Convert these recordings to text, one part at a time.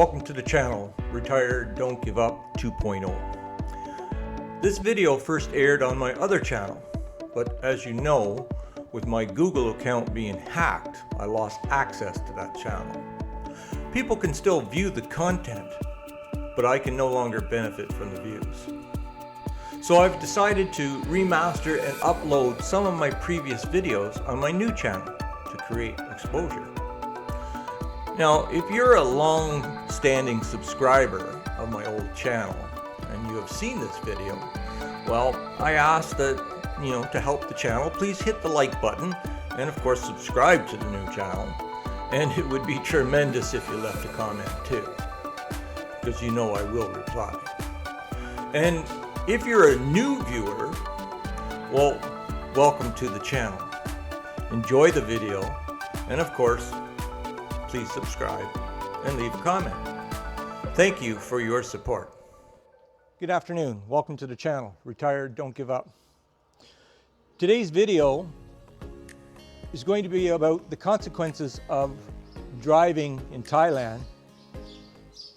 Welcome to the channel, Retired Don't Give Up 2.0. This video first aired on my other channel, but as you know, with my Google account being hacked, I lost access to that channel. People can still view the content, but I can no longer benefit from the views. So I've decided to remaster and upload some of my previous videos on my new channel to create exposure. Now, if you're a long-standing subscriber of my old channel and you have seen this video, well, I ask that, to help the channel, please hit the like button and of course subscribe to the new channel. And it would be tremendous if you left a comment too, because I will reply. And if you're a new viewer, well, welcome to the channel. Enjoy the video, and of course, please subscribe and leave a comment. Thank you for your support. Good afternoon. Welcome to the channel, Retired Don't Give Up. Today's video is going to be about the consequences of driving in Thailand,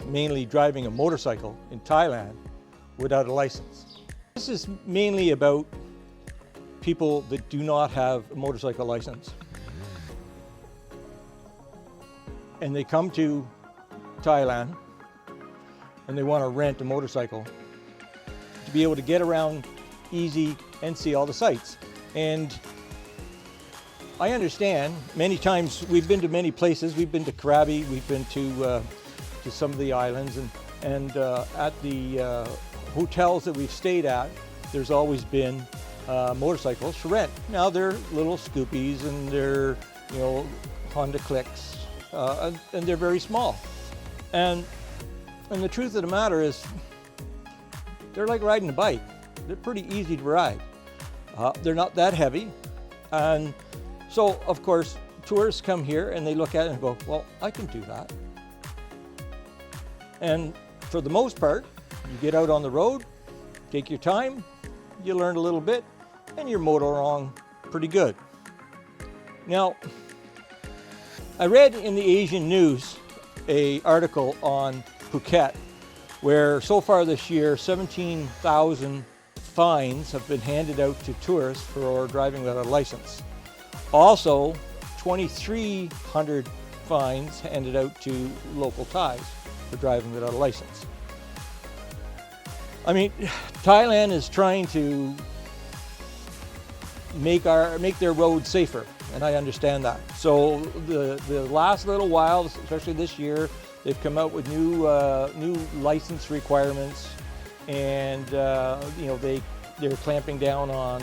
mainly driving a motorcycle in Thailand without a license. This is mainly about people that do not have a motorcycle license. And they come to Thailand and they want to rent a motorcycle to be able to get around easy and see all the sights. And I understand many times we've been to many places. We've been to Krabi, we've been to some of the islands, and at the hotels that we've stayed at, there's always been motorcycles for rent. Now they're little scoopies and they're Honda Clicks. And they're very small. And the truth of the matter is, they're like riding a bike. They're pretty easy to ride. They're not that heavy. And so, of course, tourists come here and they look at it and go, well, I can do that. And for the most part, you get out on the road, take your time, you learn a little bit, and you're motor along pretty good. Now, I read in the Asian news an article on Phuket where so far this year 17,000 fines have been handed out to tourists for driving without a license. Also 2,300 fines handed out to local Thais for driving without a license. I mean, Thailand is trying to make their roads safer. And I understand that. So the last little while, especially this year, they've come out with new license requirements, and they're clamping down on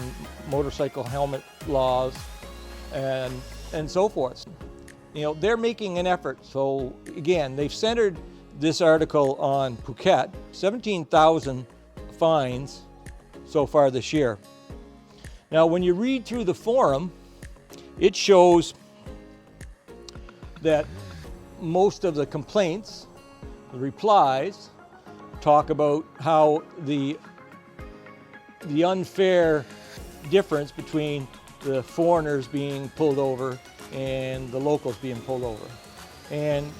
motorcycle helmet laws and so forth. They're making an effort. So again, they've centered this article on Phuket, 17,000 fines so far this year. Now, when you read through the forum, it shows that most of the complaints, the replies, talk about how the unfair difference between the foreigners being pulled over and the locals being pulled over. And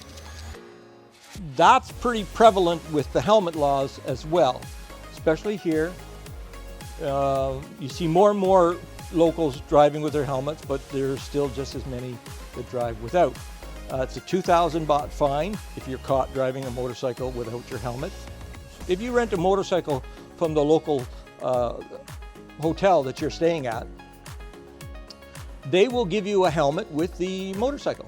that's pretty prevalent with the helmet laws as well, especially here. You see more and more locals driving with their helmets, but there's still just as many that drive without. It's a 2,000 baht fine if you're caught driving a motorcycle without your helmet. If you rent a motorcycle from the local hotel that you're staying at, they will give you a helmet with the motorcycle.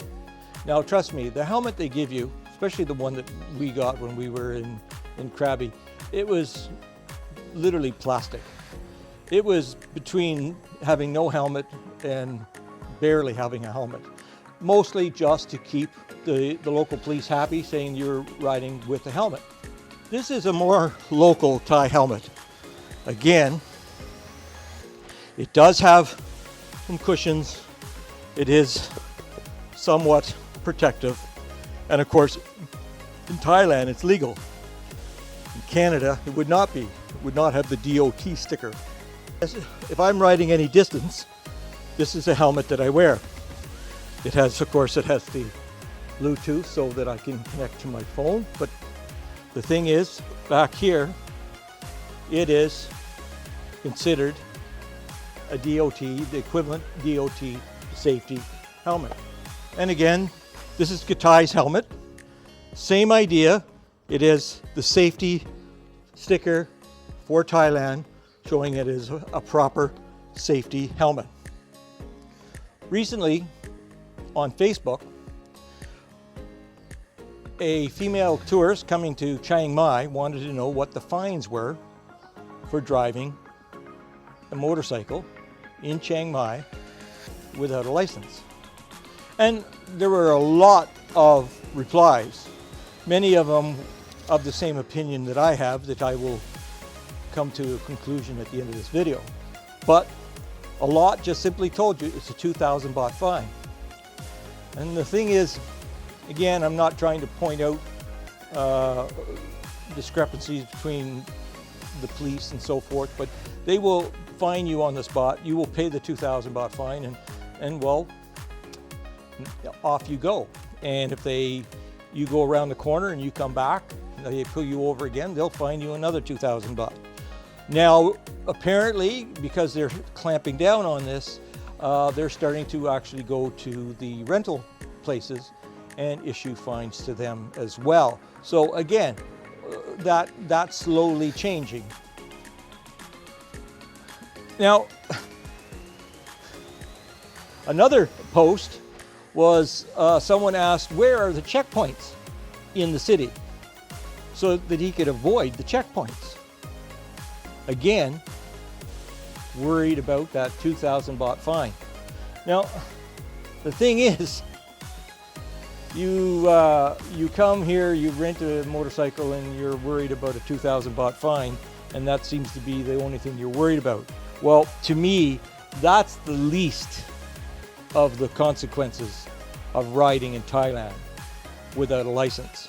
Now trust me, the helmet they give you, especially the one that we got when we were in Krabi, it was literally plastic. It was between having no helmet and barely having a helmet. Mostly just to keep the local police happy, saying you're riding with a helmet. This is a more local Thai helmet. Again, it does have some cushions. It is somewhat protective. And of course, in Thailand, it's legal. In Canada, it would not be. It would not have the DOT sticker. If I'm riding any distance, this is a helmet that I wear. It has, of course, the Bluetooth so that I can connect to my phone. But the thing is, back here, it is considered a DOT, the equivalent DOT safety helmet. And again, this is Gatai's helmet. Same idea. It is the safety sticker for Thailand, showing it is a proper safety helmet. Recently, on Facebook, a female tourist coming to Chiang Mai wanted to know what the fines were for driving a motorcycle in Chiang Mai without a license. And there were a lot of replies, many of them of the same opinion that I have, that I will come to a conclusion at the end of this video. But a lot just simply told you it's a 2,000 baht fine. And the thing is, again, I'm not trying to point out discrepancies between the police and so forth, but they will fine you on the spot. You will pay the 2,000 baht fine, and well, off you go. And if you go around the corner and you come back, they pull you over again, they'll fine you another 2,000 baht. Now, apparently, because they're clamping down on this, they're starting to actually go to the rental places and issue fines to them as well. So again, that's slowly changing. Now, another post was someone asked, where are the checkpoints in the city, so that he could avoid the checkpoints. Again, worried about that 2,000 baht fine. Now, the thing is, you come here, you rent a motorcycle, and you're worried about a 2,000 baht fine, and that seems to be the only thing you're worried about. Well, to me, that's the least of the consequences of riding in Thailand without a license.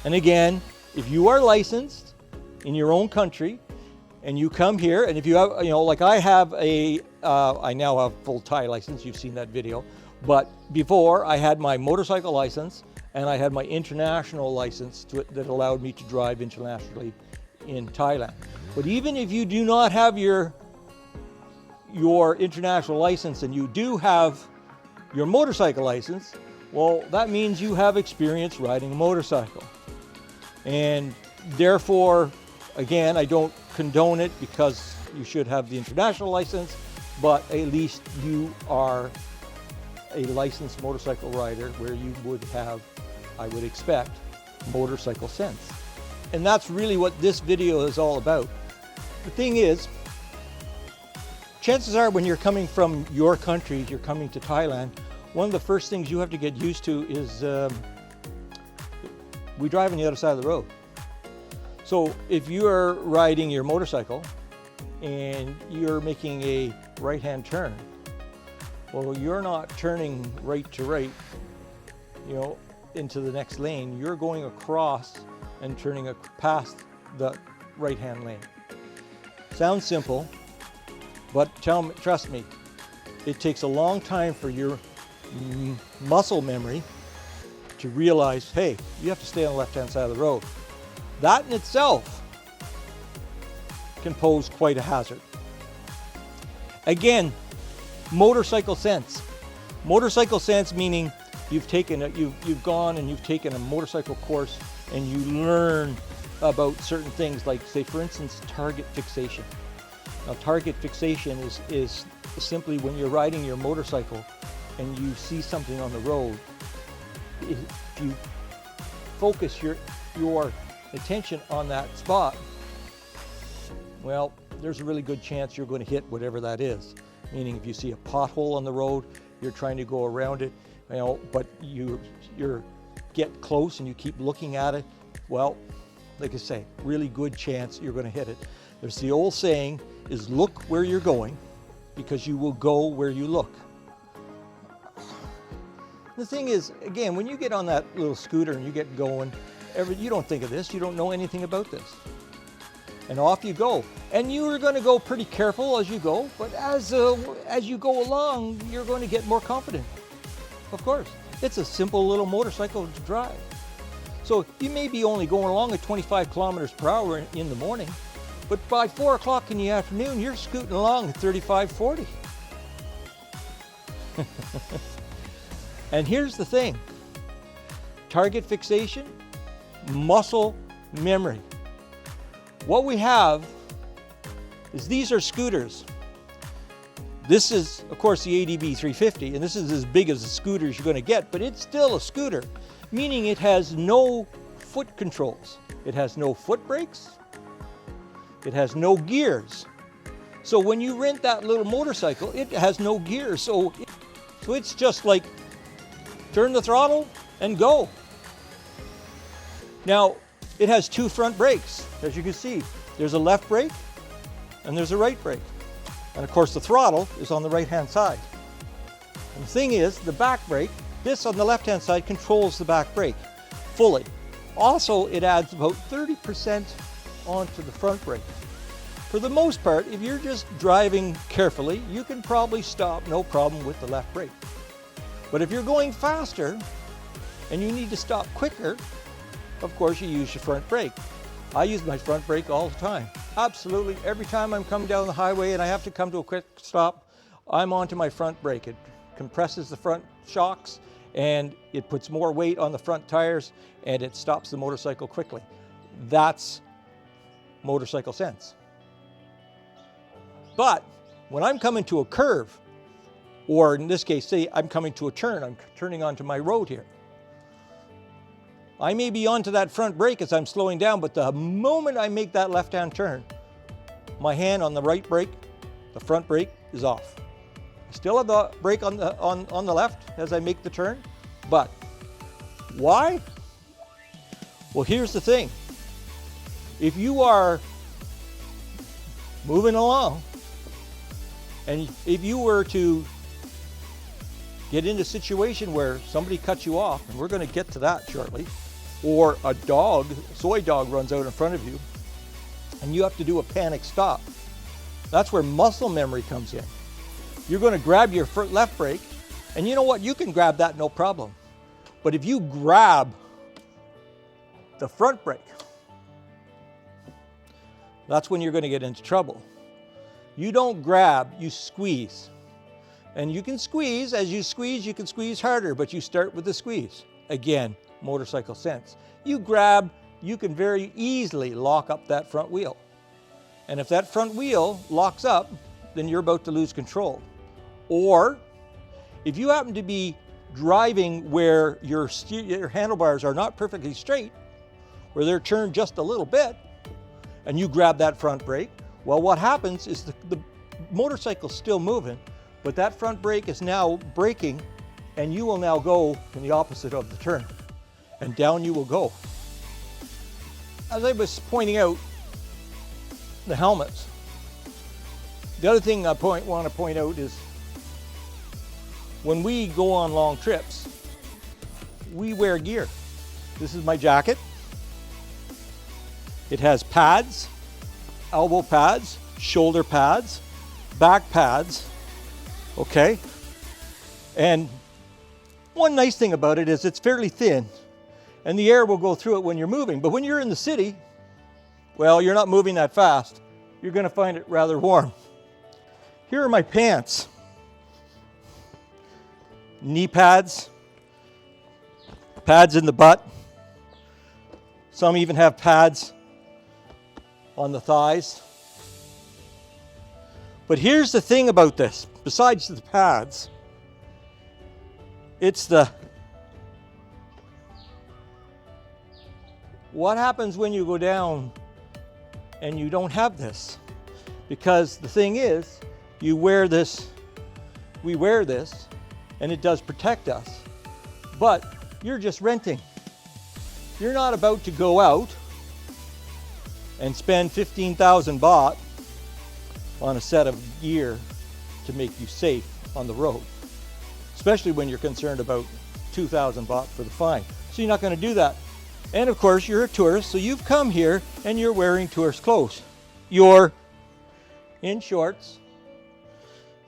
And again, if you are licensed in your own country and you come here, and if you have, like I have I now have full Thai license, you've seen that video, but before I had my motorcycle license and I had my international license that allowed me to drive internationally in Thailand. But even if you do not have your international license and you do have your motorcycle license, well, that means you have experience riding a motorcycle. And therefore, again, I don't condone it, because you should have the international license, but at least you are a licensed motorcycle rider where you would have, I would expect, motorcycle sense. And that's really what this video is all about. The thing is, chances are when you're coming from your country, you're coming to Thailand, one of the first things you have to get used to is we drive on the other side of the road. So if you are riding your motorcycle and you're making a right-hand turn, well, you're not turning right to right, into the next lane. You're going across and turning past the right-hand lane. Sounds simple, but trust me, it takes a long time for your muscle memory to realize, hey, you have to stay on the left-hand side of the road. That in itself can pose quite a hazard. Again, motorcycle sense. Motorcycle sense meaning you've gone and you've taken a motorcycle course and you learn about certain things, like, say, for instance, target fixation. Now, target fixation is simply when you're riding your motorcycle and you see something on the road, if you focus your attention on that spot, well, there's a really good chance you're going to hit whatever that is. Meaning, if you see a pothole on the road, you're trying to go around it, but you're get close and you keep looking at it, well, like I say, really good chance you're going to hit it. There's the old saying is, look where you're going, because you will go where you look. The thing is, again, when you get on that little scooter and you get going, you don't think of this, you don't know anything about this. And off you go. And you are going to go pretty careful as you go, but as you go along, you're going to get more confident. Of course. It's a simple little motorcycle to drive. So you may be only going along at 25 kilometers per hour in the morning, but by 4 o'clock in the afternoon, you're scooting along at 35, 40. And here's the thing, target fixation, muscle memory. What we have is these are scooters. This is, of course, the ADB 350, and this is as big as the scooters you're going to get, but it's still a scooter, meaning it has no foot controls. It has no foot brakes. It has no gears. So when you rent that little motorcycle, it has no gears. So it's just like turn the throttle and go. Now, it has 2 front brakes. As you can see, there's a left brake and there's a right brake. And of course the throttle is on the right-hand side. And the thing is, the back brake, this on the left-hand side controls the back brake fully. Also, it adds about 30% onto the front brake. For the most part, if you're just driving carefully, you can probably stop no problem with the left brake. But if you're going faster and you need to stop quicker, of course you use your front brake. I use my front brake all the time. Absolutely, every time I'm coming down the highway and I have to come to a quick stop, I'm onto my front brake. It compresses the front shocks and it puts more weight on the front tires and it stops the motorcycle quickly. That's motorcycle sense. But when I'm coming to a curve, or in this case, say I'm coming to a turn, I'm turning onto my road here. I may be onto that front brake as I'm slowing down, but the moment I make that left-hand turn, my hand on the right brake, the front brake is off. I still have the brake on the left as I make the turn, but why? Well, here's the thing. If you are moving along, and if you were to get in a situation where somebody cuts you off, and we're going to get to that shortly, or a dog, soy dog runs out in front of you, and you have to do a panic stop. That's where muscle memory comes in. You're going to grab your left brake, and you know what? You can grab that no problem. But if you grab the front brake, that's when you're going to get into trouble. You don't grab, you squeeze. And you can squeeze, as you can squeeze harder, but you start with the squeeze. Again, motorcycle sense. You grab, you can very easily lock up that front wheel. And if that front wheel locks up, then you're about to lose control. Or if you happen to be driving where your handlebars are not perfectly straight, where they're turned just a little bit, and you grab that front brake, well, what happens is the motorcycle's still moving, but that front brake is now braking, and you will now go in the opposite of the turn, and down you will go. As I was pointing out, the helmets. The other thing I want to point out is when we go on long trips, we wear gear. This is my jacket. It has pads, elbow pads, shoulder pads, back pads, okay? And one nice thing about it is it's fairly thin and the air will go through it when you're moving. But when you're in the city, well, you're not moving that fast. You're going to find it rather warm. Here are my pants. Knee pads, pads in the butt. Some even have pads on the thighs. But here's the thing about this, besides the pads, it's what happens when you go down and you don't have this? Because the thing is, we wear this, and it does protect us, but you're just renting. You're not about to go out and spend 15,000 baht on a set of gear to make you safe on the road, especially when you're concerned about 2,000 baht for the fine. So you're not going to do that. And of course, you're a tourist, so you've come here and you're wearing tourist clothes. You're in shorts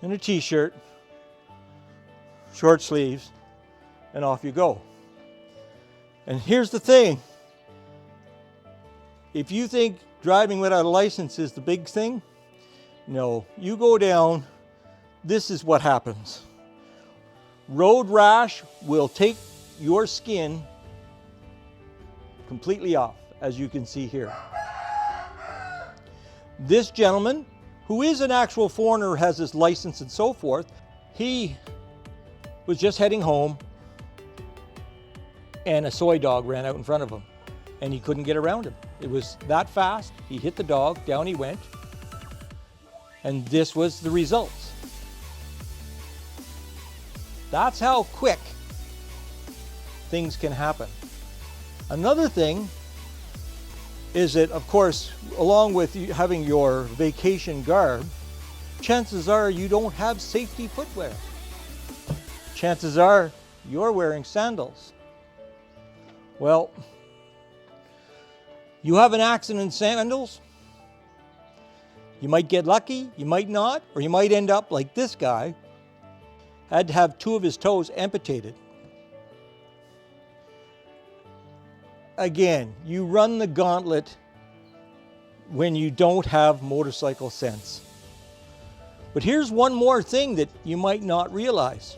and a t-shirt, short sleeves, and off you go. And here's the thing. If you think driving without a license is the big thing, no, you go down, this is what happens. Road rash will take your skin completely off, as you can see here. This gentleman, who is an actual foreigner, has his license and so forth, he was just heading home and a soy dog ran out in front of him and he couldn't get around him. It was that fast. He hit the dog, down he went, and this was the results. That's how quick things can happen. Another thing is that, of course, along with having your vacation garb, chances are you don't have safety footwear. Chances are you're wearing sandals. Well, you have an accident in sandals, you might get lucky, you might not, or you might end up like this guy, had to have 2 of his toes amputated. Again, you run the gauntlet when you don't have motorcycle sense. But here's one more thing that you might not realize,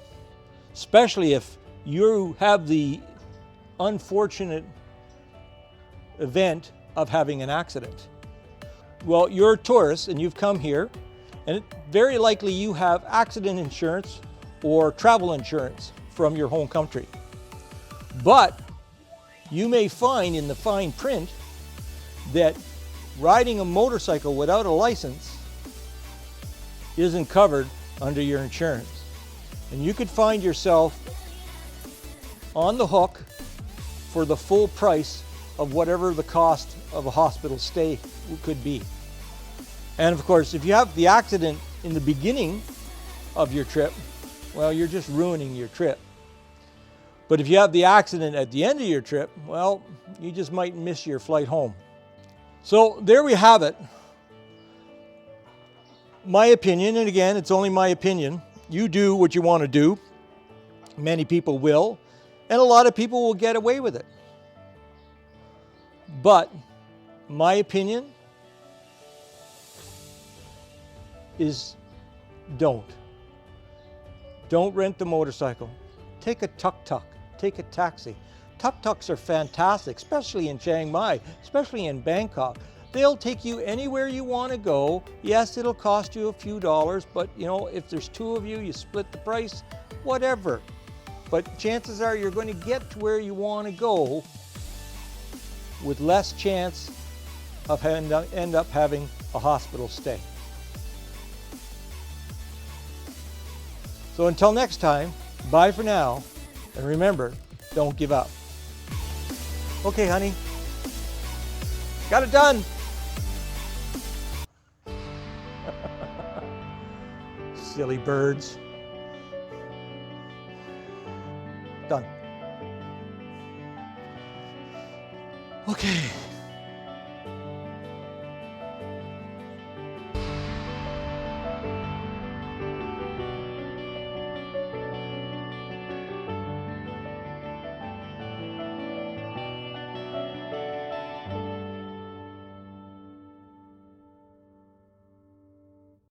especially if you have the unfortunate event of having an accident. Well, you're a tourist and you've come here, and very likely you have accident insurance or travel insurance from your home country. But you may find in the fine print that riding a motorcycle without a license isn't covered under your insurance. And you could find yourself on the hook for the full price of whatever the cost of a hospital stay could be. And of course, if you have the accident in the beginning of your trip, well, you're just ruining your trip. But if you have the accident at the end of your trip, well, you just might miss your flight home. So there we have it. My opinion, and again, it's only my opinion. You do what you want to do. Many people will, and a lot of people will get away with it. But my opinion is don't. Don't rent the motorcycle. Take a tuk-tuk. Take a taxi. Tuk-tuks are fantastic, especially in Chiang Mai, especially in Bangkok. They'll take you anywhere you want to go. Yes, it'll cost you a few dollars, but you know, if there's 2 of you, you split the price, whatever. But chances are you're going to get to where you want to go with less chance of end up having a hospital stay. So until next time, bye for now, and remember, don't give up. Okay, honey, got it done. Silly birds. Done. Okay.